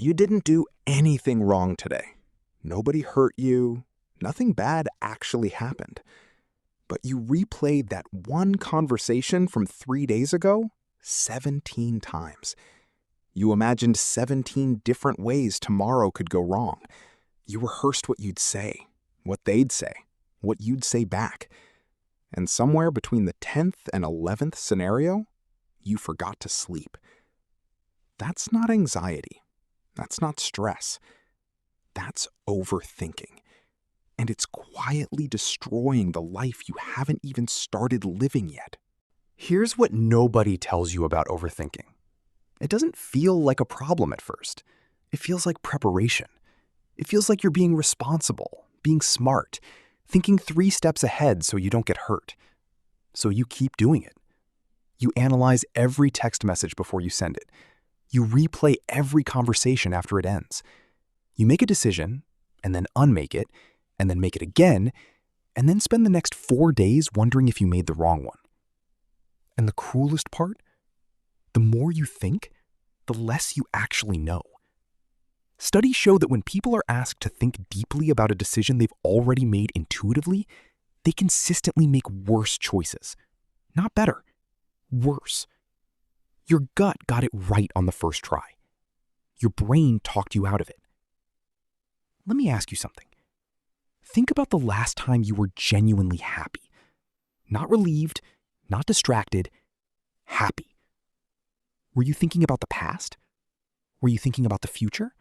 You didn't do anything wrong today. Nobody hurt you. Nothing bad actually happened. But you replayed that one conversation from 3 days ago 17 times. You imagined 17 different ways tomorrow could go wrong. You rehearsed what you'd say, what they'd say, what you'd say back. And somewhere between the 10th and 11th scenario, you forgot to sleep. That's not anxiety. That's not stress. That's overthinking. And it's quietly destroying the life you haven't even started living yet. Here's what nobody tells you about overthinking. It doesn't feel like a problem at first. It feels like preparation. It feels like you're being responsible, being smart, thinking 3 steps ahead so you don't get hurt. So you keep doing it. You analyze every text message before you send it. You replay every conversation after it ends. You make a decision, and then unmake it, and then make it again, and then spend the next 4 days wondering if you made the wrong one. And the cruelest part? The more you think, the less you actually know. Studies show that when people are asked to think deeply about a decision they've already made intuitively, they consistently make worse choices. Not better, worse. Your gut got it right on the first try. Your brain talked you out of it. Let me ask you something. Think about the last time you were genuinely happy. Not relieved, not distracted, happy. Were you thinking about the past? Were you thinking about the future?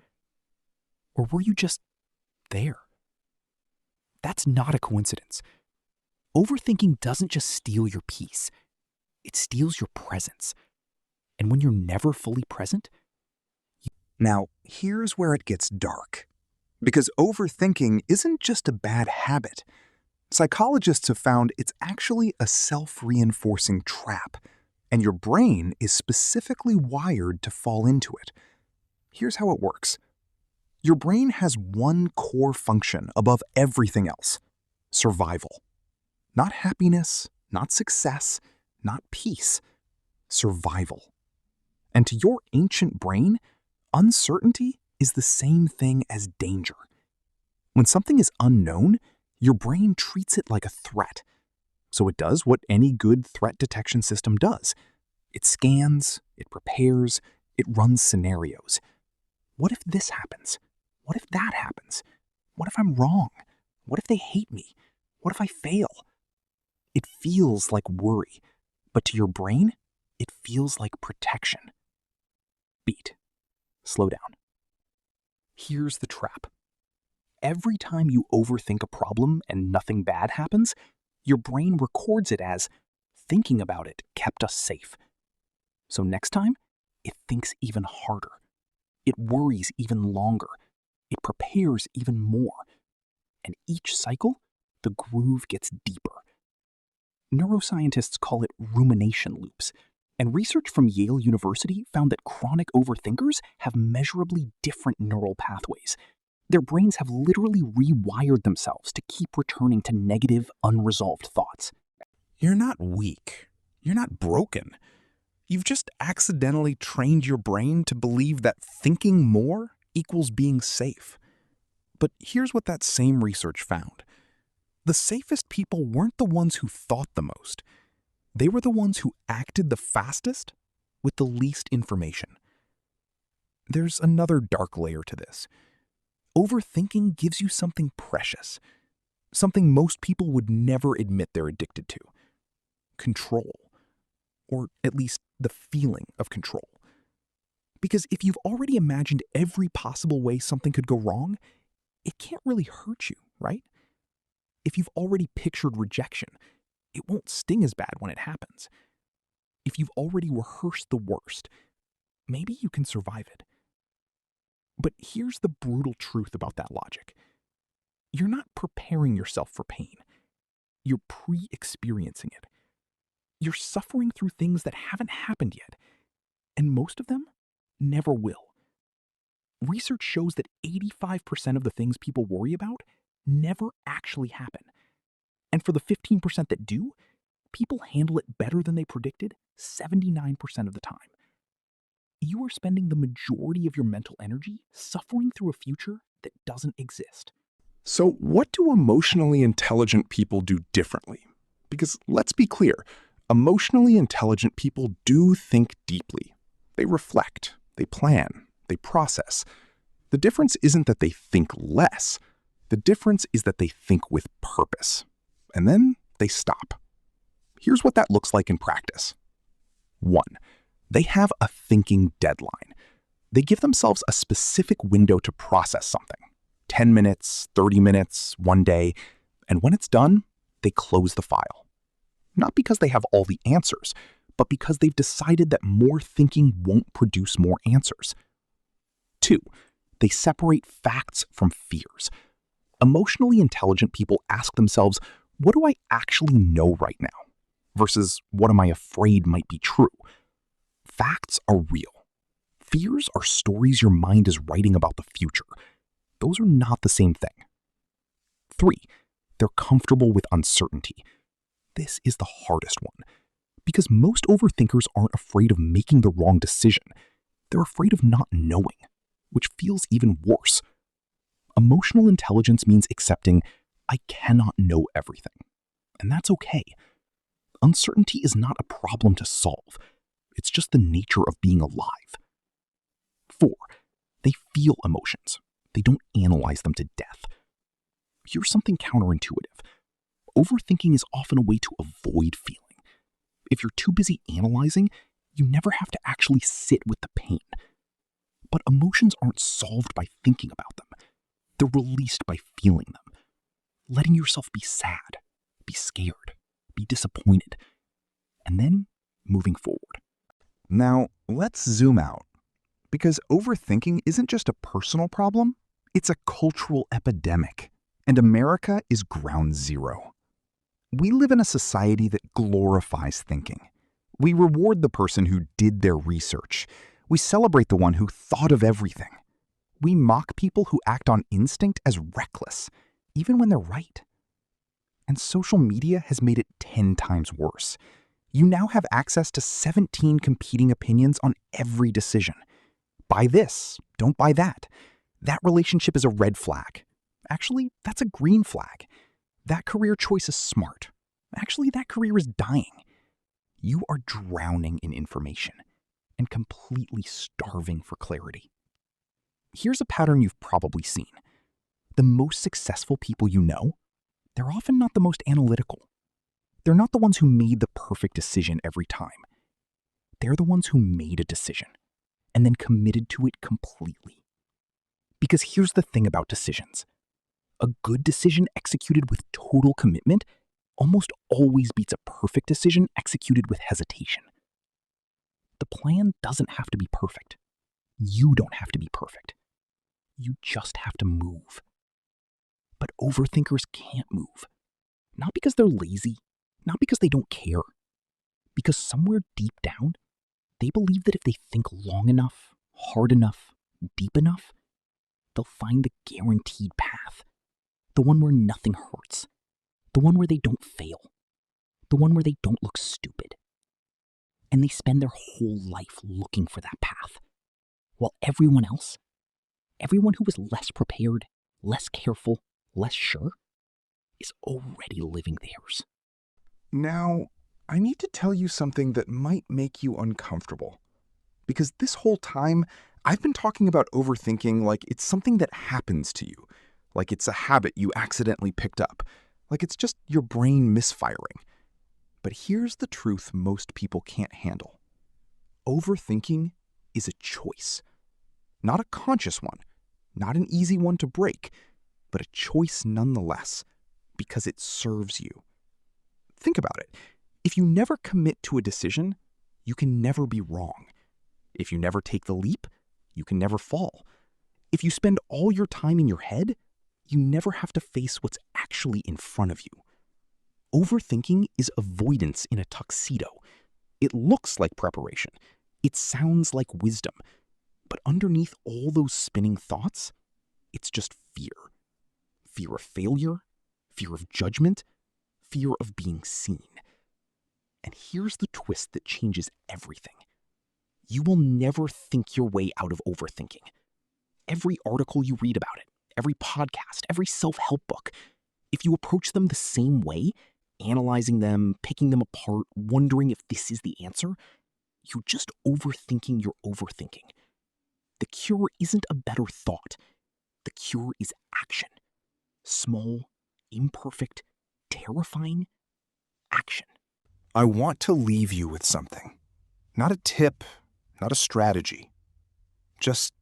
Or were you just there? That's not a coincidence. Overthinking doesn't just steal your peace. It steals your presence. And when you're never fully present, Now, here's where it gets dark. Because overthinking isn't just a bad habit. Psychologists have found it's actually a self-reinforcing trap, and your brain is specifically wired to fall into it. Here's how it works. Your brain has one core function above everything else: survival. Not happiness, not success, not peace. Survival. And to your ancient brain, uncertainty is the same thing as danger. When something is unknown, your brain treats it like a threat. So it does what any good threat detection system does. It scans, it prepares, it runs scenarios. What if this happens? What if that happens? What if I'm wrong? What if they hate me? What if I fail? It feels like worry, but to your brain, it feels like protection. Beat. Slow down. Here's the trap. Every time you overthink a problem and nothing bad happens, your brain records it as thinking about it kept us safe. So next time, it thinks even harder. It worries even longer. It prepares even more. And each cycle, the groove gets deeper. Neuroscientists call it rumination loops. And research from Yale University found that chronic overthinkers have measurably different neural pathways. Their brains have literally rewired themselves to keep returning to negative, unresolved thoughts. You're not weak. You're not broken. You've just accidentally trained your brain to believe that thinking more equals being safe. But here's what that same research found. The safest people weren't the ones who thought the most. They were the ones who acted the fastest with the least information. There's another dark layer to this. Overthinking gives you something precious, something most people would never admit they're addicted to: control, or at least the feeling of control. Because if you've already imagined every possible way something could go wrong, it can't really hurt you, right? If you've already pictured rejection, it won't sting as bad when it happens. If you've already rehearsed the worst, maybe you can survive it. But here's the brutal truth about that logic. You're not preparing yourself for pain. You're pre-experiencing it. You're suffering through things that haven't happened yet, and most of them never will. Research shows that 85% of the things people worry about never actually happen. And for the 15% that do, people handle it better than they predicted 79% of the time. you are spending the majority of your mental energy suffering through a future that doesn't exist. So, what do emotionally intelligent people do differently? Because let's be clear, emotionally intelligent people do think deeply. They reflect, they plan, they process. The difference isn't that they think less. The difference is that they think with purpose. And then they stop. Here's what that looks like in practice. 1. They have a thinking deadline. They give themselves a specific window to process something. 10 minutes, 30 minutes, 1 day. And when it's done, they close the file. Not because they have all the answers, but because they've decided that more thinking won't produce more answers. 2. They separate facts from fears. Emotionally intelligent people ask themselves, what do I actually know right now? Versus, what am I afraid might be true? Facts are real. Fears are stories your mind is writing about the future. Those are not the same thing. 3. They're comfortable with uncertainty. This is the hardest one, because most overthinkers aren't afraid of making the wrong decision. They're afraid of not knowing, which feels even worse. Emotional intelligence means accepting, I cannot know everything. And that's okay. Uncertainty is not a problem to solve. It's just the nature of being alive. 4. They feel emotions. They don't analyze them to death. Here's something counterintuitive. Overthinking is often a way to avoid feeling. If you're too busy analyzing, you never have to actually sit with the pain. But emotions aren't solved by thinking about them. They're released by feeling them. Letting yourself be sad, be scared, be disappointed, and then moving forward. Now, let's zoom out. Because overthinking isn't just a personal problem, it's a cultural epidemic. And America is ground zero. We live in a society that glorifies thinking. We reward the person who did their research. We celebrate the one who thought of everything. We mock people who act on instinct as reckless, even when they're right. And social media has made it 10 times worse. You now have access to 17 competing opinions on every decision. Buy this, don't buy that. That relationship is a red flag. Actually, that's a green flag. That career choice is smart. Actually, that career is dying. You are drowning in information and completely starving for clarity. Here's a pattern you've probably seen. The most successful people you know, they're often not the most analytical. They're not the ones who made the perfect decision every time. They're the ones who made a decision and then committed to it completely. Because here's the thing about decisions. A good decision executed with total commitment almost always beats a perfect decision executed with hesitation. The plan doesn't have to be perfect. You don't have to be perfect. You just have to move. But overthinkers can't move. Not because they're lazy, not because they don't care. Because somewhere deep down, they believe that if they think long enough, hard enough, deep enough, they'll find the guaranteed path. The one where nothing hurts. The one where they don't fail. The one where they don't look stupid. And they spend their whole life looking for that path. While everyone else, everyone who is less prepared, less careful, less sure, is already living theirs. Now, I need to tell you something that might make you uncomfortable. Because this whole time, I've been talking about overthinking like it's something that happens to you. Like it's a habit you accidentally picked up. Like it's just your brain misfiring. But here's the truth most people can't handle. Overthinking is a choice. Not a conscious one, not an easy one to break, but a choice nonetheless, because it serves you. Think about it. If you never commit to a decision, you can never be wrong. If you never take the leap, you can never fall. If you spend all your time in your head, you never have to face what's actually in front of you. Overthinking is avoidance in a tuxedo. It looks like preparation. It sounds like wisdom. But underneath all those spinning thoughts, it's just fear. Fear of failure, fear of judgment, fear of being seen. And here's the twist that changes everything. You will never think your way out of overthinking. Every article you read about it, every podcast, every self-help book, if you approach them the same way, analyzing them, picking them apart, wondering if this is the answer, you're just overthinking your overthinking. The cure isn't a better thought. The cure is action. Small, imperfect, terrifying action. I want to leave you with something. Not a tip, not a strategy. Just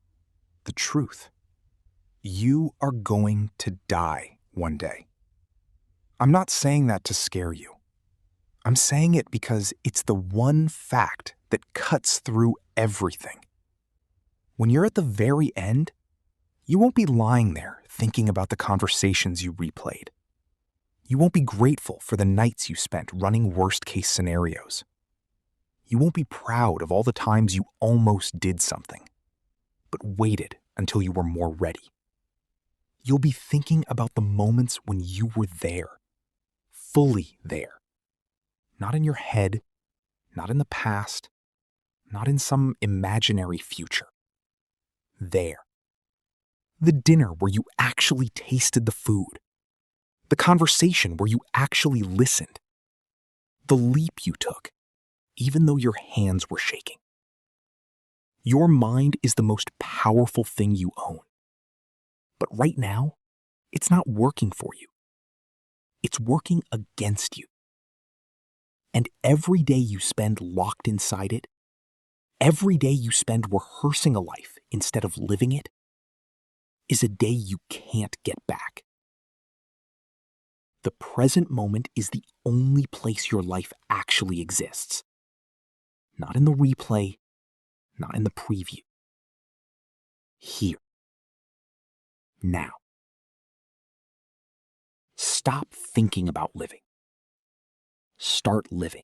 the truth. You are going to die one day. I'm not saying that to scare you. I'm saying it because it's the one fact that cuts through everything. When you're at the very end, you won't be lying there thinking about the conversations you replayed. You won't be grateful for the nights you spent running worst-case scenarios. You won't be proud of all the times you almost did something, but waited until you were more ready. You'll be thinking about the moments when you were there, fully there. Not in your head, not in the past, not in some imaginary future. There. The dinner where you actually tasted the food. The conversation where you actually listened. The leap you took, even though your hands were shaking. Your mind is the most powerful thing you own. But right now, it's not working for you. It's working against you. And every day you spend locked inside it, every day you spend rehearsing a life instead of living it, is a day you can't get back. The present moment is the only place your life actually exists. Not in the replay, not in the preview. Here. Now. Stop thinking about living. Start living.